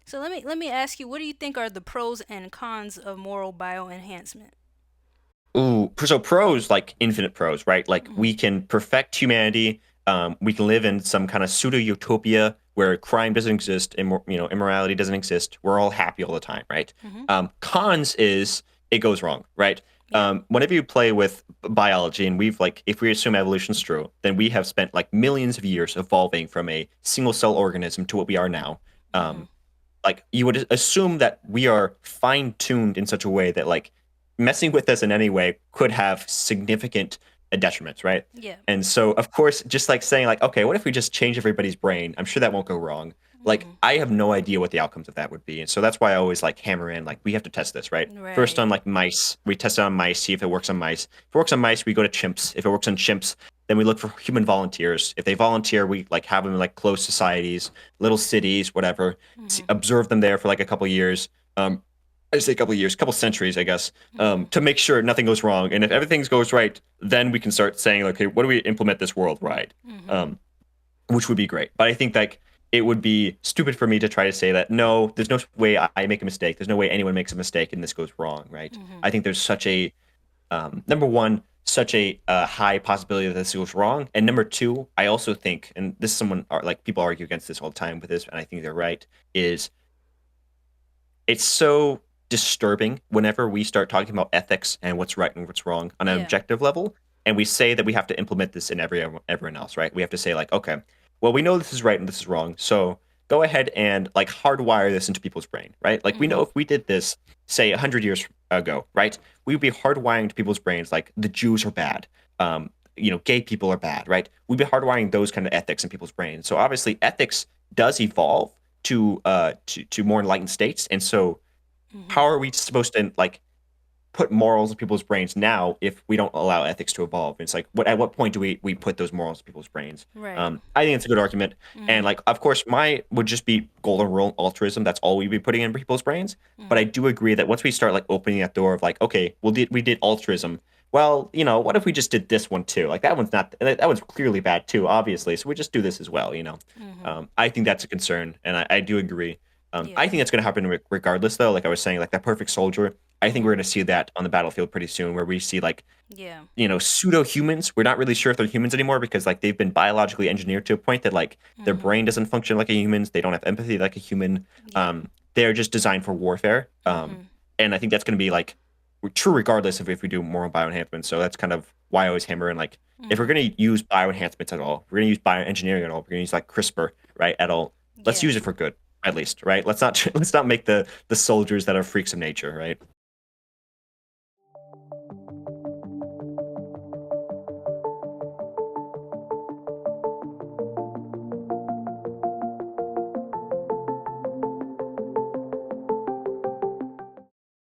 So let me ask you, what do you think are the pros and cons of moral bioenhancement? Ooh, so pros, like infinite pros, right? Like Hmm. we can perfect humanity. We can live in some kind of pseudo utopia where crime doesn't exist, immorality doesn't exist. We're all happy all the time, right? Hmm. Cons is it goes wrong, right? Yeah. Whenever you play with biology, and we've like, if we assume evolution's true, then we have spent like millions of years evolving from a single cell organism to what we are now. Hmm. Um, like you would assume that we are fine tuned in such a way that like messing with us in any way could have significant detriments, right? Yeah. And so, of course, just like saying like, okay, what if we just change everybody's brain? I'm sure that won't go wrong. Like, Hmm. I have no idea what the outcomes of that would be, and so that's why I always like hammer in like we have to test this, right? First Right. on like mice, we test it on mice, see if it works on mice. If it works on mice, we go to chimps. If it works on chimps, then we look for human volunteers. If they volunteer, we like have them in like closed societies, little cities, whatever, Hmm. observe them there for like a couple years. I say a couple years, couple centuries, I guess, Hmm. to make sure nothing goes wrong. And if everything goes right, then we can start saying, okay, what do we implement this world right? Hmm. Um, which would be great. But I think like it would be stupid for me to try to say that no, there's no way I make a mistake. There's no way anyone makes a mistake and this goes wrong, right? Hmm. I think there's such a number one, such a high possibility that this goes wrong, and number two, I also think, and this is someone like people argue against this all the time with this, and I think they're right, is it's so disturbing whenever we start talking about ethics and what's right and what's wrong on an Yeah. objective level, and we say that we have to implement this in everyone else, right? We have to say like, okay, well, we know this is right and this is wrong, so go ahead and like hardwire this into people's brain, right? Like we know Hmm. if we did this, say 100 years ago, right, we would be hardwiring to people's brains like the Jews are bad, gay people are bad, right? We'd be hardwiring those kind of ethics in people's brains. So obviously, ethics does evolve to more enlightened states. And so Hmm. how are we supposed to like put morals in people's brains now if we don't allow ethics to evolve? It's like what point do we put those morals in people's brains? Right. I think it's a good argument. And Hmm. like of course my would just be golden rule altruism. That's all we'd be putting in people's brains. But I Hmm. do agree that once we start like opening that door of like, okay, we did altruism. Well, what if we just did this one too? Like that one's clearly bad too, obviously. So we just do this as well. Hmm. I think that's a concern, and I do agree. I Yeah. think that's going to happen regardless, though. Like I was saying, like that perfect soldier. I think we're Hmm. going to see that on the battlefield pretty soon, where we see like Yeah. pseudo humans. We're not really sure if they're humans anymore because like they've been biologically engineered to a point that like their Hmm. brain doesn't function like a human's. They don't have empathy like a human. Yeah. They're just designed for warfare. Hmm. And I think that's going to be like true regardless of if we do moral bioenhancement. So that's kind of why I always hammer in like if we're Hmm. going to use bioenhancements at all, we're going to use bioengineering at all, we're going to use like CRISPR, right? At all, let's Yeah. use it for good at least, right? Let's not let's not make the soldiers that are freaks of nature, right?